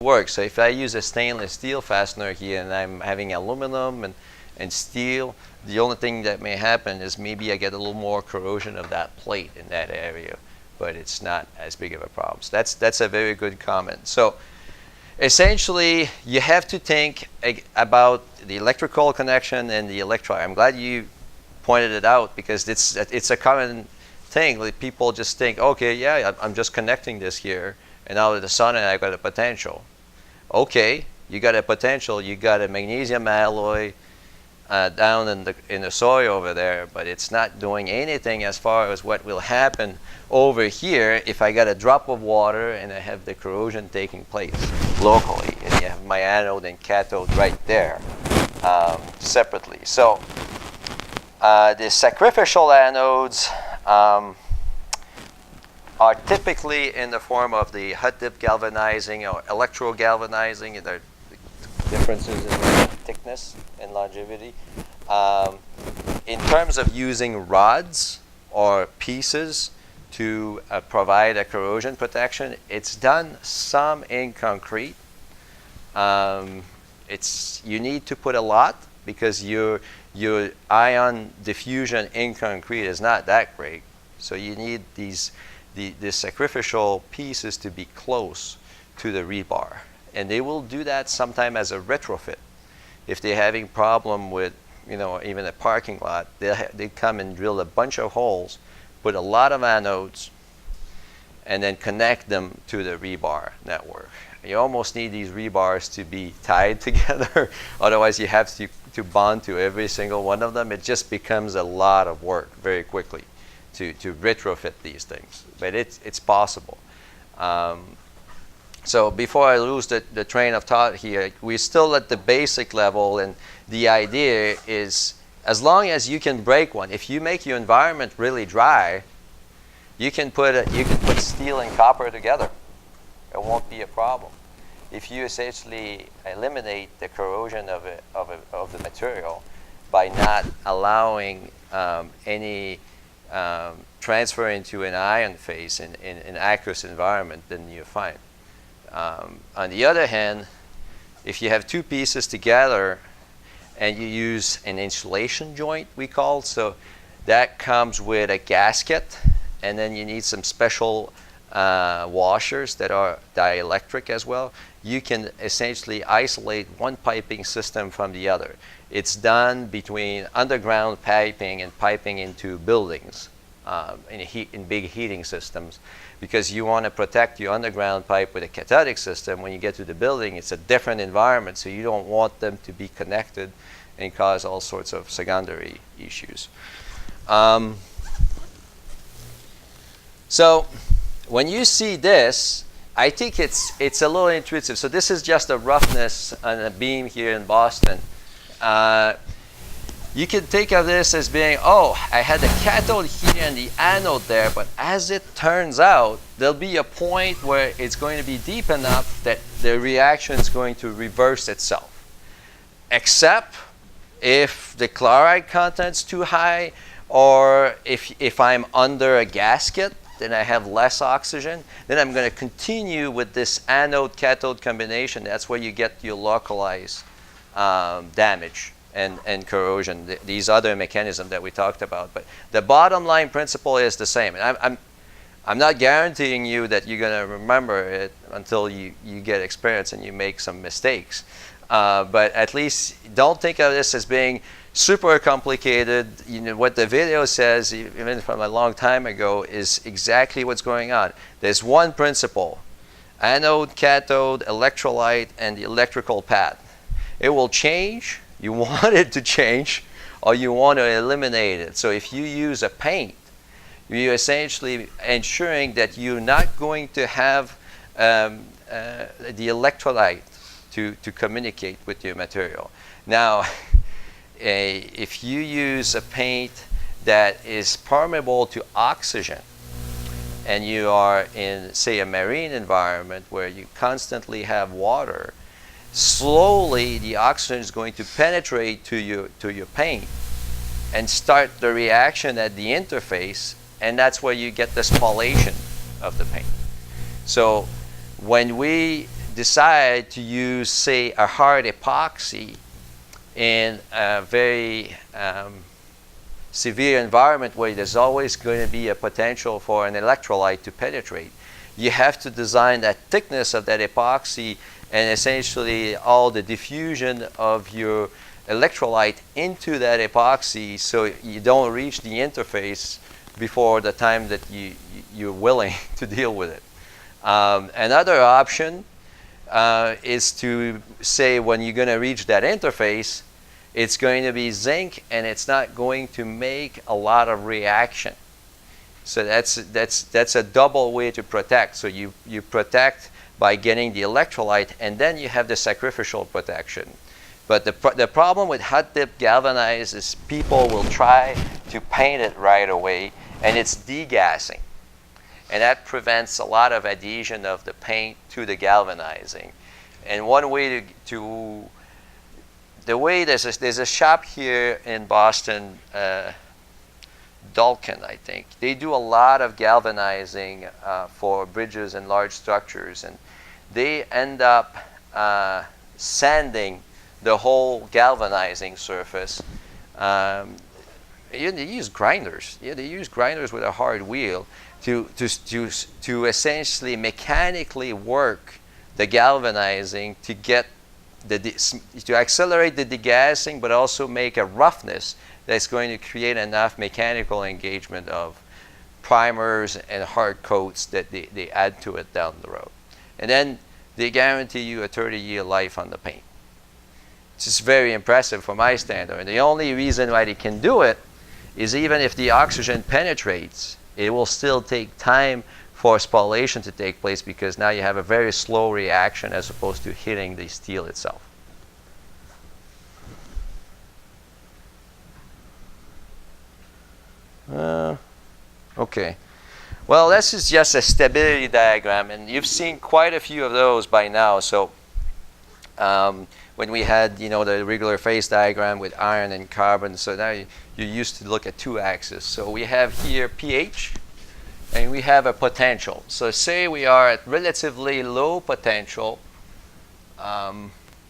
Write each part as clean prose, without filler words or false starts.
work. So if I use a stainless steel fastener here and I'm having aluminum and steel, the only thing that may happen is maybe I get a little more corrosion of that plate in that area, but it's not as big of a problem. So that's a very good comment. So essentially, you have to think about the electrical connection and the electrolyte. I'm glad you pointed it out because it's a common thing. Like people just think, okay, yeah, I'm just connecting this here, and all of a sudden I got a potential. Okay, you got a potential. You got a magnesium alloy down in the soil over there, but it's not doing anything as far as what will happen over here if I got a drop of water and I have the corrosion taking place locally, and you have my anode and cathode right there separately. So the sacrificial anodes are typically in the form of the hot dip galvanizing or electro galvanizing. There are differences in thickness and longevity. In terms of using rods or pieces to provide a corrosion protection, it's done some in concrete. You need to put a lot because your ion diffusion in concrete is not that great. So you need the sacrificial pieces to be close to the rebar. And they will do that sometime as a retrofit. If they're having problem with, even a parking lot, they come and drill a bunch of holes, put a lot of anodes, and then connect them to the rebar network. You almost need these rebars to be tied together. Otherwise, you have to bond to every single one of them. It just becomes a lot of work very quickly to retrofit these things. But it's possible. So before I lose the train of thought here, we're still at the basic level, and the idea is as long as you can break one, if you make your environment really dry, you can put steel and copper together. It won't be a problem. If you essentially eliminate the corrosion of the material by not allowing any transfer into an ion phase in an aqueous environment, then you're fine. On the other hand, if you have two pieces together and you use an insulation joint, we call, so that comes with a gasket, and then you need some special washers that are dielectric as well. You can essentially isolate one piping system from the other. It's done between underground piping and piping into buildings in big heating systems, because you want to protect your underground pipe with a cathodic system. When you get to the building, it's a different environment, so you don't want them to be connected and cause all sorts of secondary issues. So when you see this, I think it's a little intuitive. So this is just a roughness on a beam here in Boston. You can think of this as being, oh, I had the cathode here and the anode there, but as it turns out, there'll be a point where it's going to be deep enough that the reaction is going to reverse itself. Except if the chloride content's too high, or if I'm under a gasket, then I have less oxygen, then I'm going to continue with this anode-cathode combination. That's where you get your localized damage and corrosion, these other mechanisms that we talked about. But the bottom line principle is the same. And I'm not guaranteeing you that you're going to remember it until you get experience and you make some mistakes. But at least don't think of this as being super complicated. What the video says, even from a long time ago, is exactly what's going on. There's one principle: anode, cathode, electrolyte, and the electrical path. It will change. You want it to change, or you want to eliminate it. So if you use a paint, you're essentially ensuring that you're not going to have the electrolyte to communicate with your material. Now, if you use a paint that is permeable to oxygen, and you are in, say, a marine environment where you constantly have water, slowly the oxygen is going to penetrate to your paint and start the reaction at the interface, and that's where you get the spallation of the paint. So when we decide to use, say, a hard epoxy in a very severe environment where there's always going to be a potential for an electrolyte to penetrate, you have to design that thickness of that epoxy and essentially all the diffusion of your electrolyte into that epoxy so you don't reach the interface before the time that you're willing to deal with it. Another option is to say when you're going to reach that interface, it's going to be zinc and it's not going to make a lot of reaction. So that's a double way to protect. So you protect by getting the electrolyte, and then you have the sacrificial protection. But the problem with hot dip galvanized is people will try to paint it right away, and it's degassing. And that prevents a lot of adhesion of the paint to the galvanizing. And one way there's a shop here in Boston, Dulcan, I think. They do a lot of galvanizing for bridges and large structures, and they end up sanding the whole galvanizing surface. They use grinders. Yeah, they use grinders with a hard wheel to essentially mechanically work the galvanizing to get to accelerate the degassing, but also make a roughness that's going to create enough mechanical engagement of primers and hard coats that they add to it down the road. And then they guarantee you a 30-year life on the paint. It's just very impressive from my standard. And the only reason why they can do it is even if the oxygen penetrates, it will still take time for spallation to take place because now you have a very slow reaction as opposed to hitting the steel itself. Okay. Well, this is just a stability diagram, and you've seen quite a few of those by now. So when we had, the regular phase diagram with iron and carbon, so now you used to look at two axes. So we have here pH, and we have a potential. So say we are at relatively low potential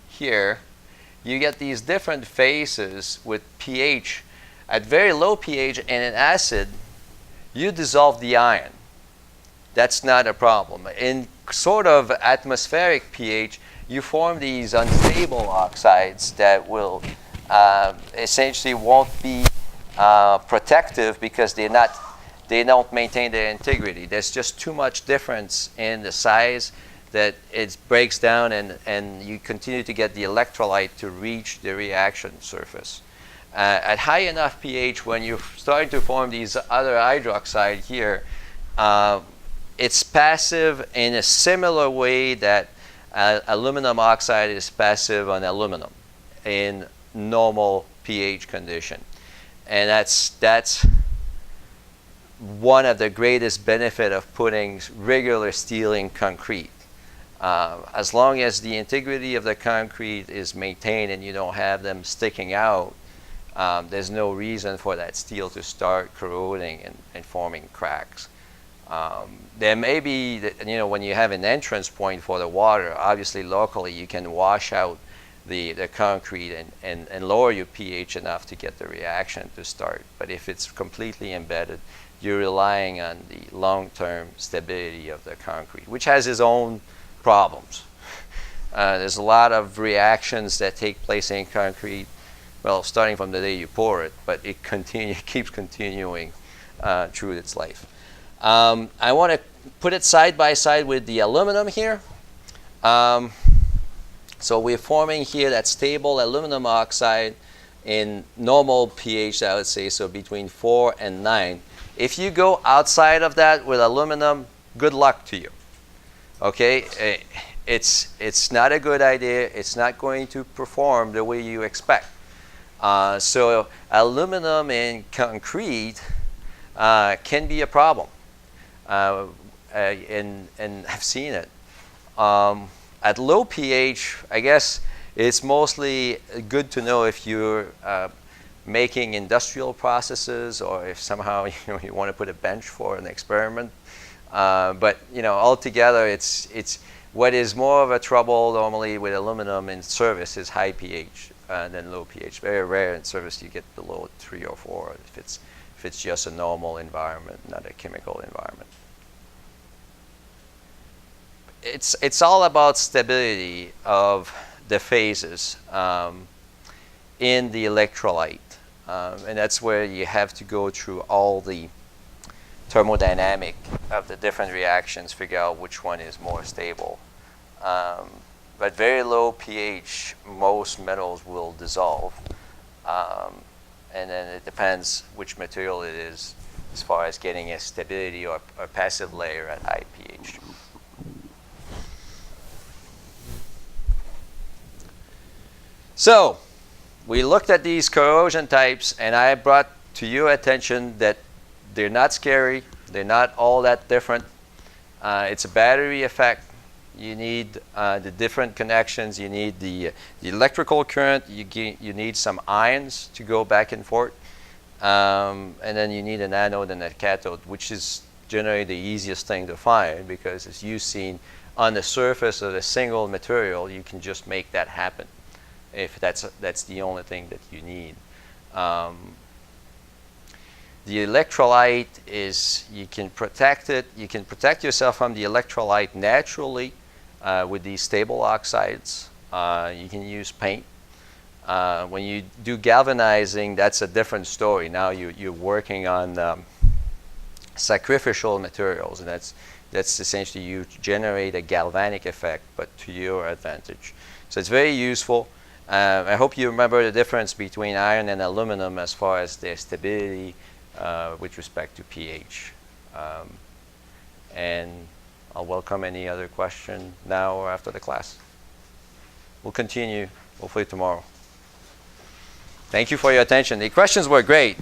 here. You get these different phases with pH. At very low pH and an acid, you dissolve the iron. That's not a problem. In sort of atmospheric pH, you form these unstable oxides that will essentially won't be protective because they don't maintain their integrity. There's just too much difference in the size that it breaks down, and you continue to get the electrolyte to reach the reaction surface. At high enough pH, when you're starting to form these other hydroxide here, it's passive in a similar way that aluminum oxide is passive on aluminum in normal pH condition. And that's one of the greatest benefit of putting regular steel in concrete. As long as the integrity of the concrete is maintained and you don't have them sticking out, there's no reason for that steel to start corroding and forming cracks. There may be, when you have an entrance point for the water, obviously locally you can wash out the concrete and lower your pH enough to get the reaction to start. But if it's completely embedded, you're relying on the long-term stability of the concrete, which has its own problems. There's a lot of reactions that take place in concrete, well, starting from the day you pour it, but it keeps continuing through its life. I want to put it side by side with the aluminum here. So we're forming here that stable aluminum oxide in normal pH, I would say, so between 4 and 9. If you go outside of that with aluminum, good luck to you. Okay, it's not a good idea. It's not going to perform the way you expect. So aluminum in concrete can be a problem, and I've seen it. At low pH, I guess it's mostly good to know if you're making industrial processes or if somehow you want to put a bench for an experiment. But altogether, it's What is more of a trouble normally with aluminum in service is high pH than low pH. Very rare in service you get below 3 or 4 if it's just a normal environment, not a chemical environment. It's all about stability of the phases in the electrolyte, and that's where you have to go through all the thermodynamic of the different reactions, figure out which one is more stable. But very low pH, most metals will dissolve. And then it depends which material it is as far as getting a stability or passive layer at high pH. So we looked at these corrosion types, and I brought to your attention that they're not scary. They're not all that different. It's a battery effect. You need the different connections. You need the electrical current. You need some ions to go back and forth. And then you need an anode and a cathode, which is generally the easiest thing to find, because as you've seen on the surface of a single material, you can just make that happen if that's the only thing that you need. The electrolyte is, you can protect it. You can protect yourself from the electrolyte naturally with these stable oxides. You can use paint. When you do galvanizing, that's a different story. Now you're working on sacrificial materials, and that's essentially you generate a galvanic effect, but to your advantage. So it's very useful. I hope you remember the difference between iron and aluminum as far as their stability with respect to pH. And I'll welcome any other question now or after the class. We'll continue hopefully tomorrow. Thank you for your attention. The questions were great.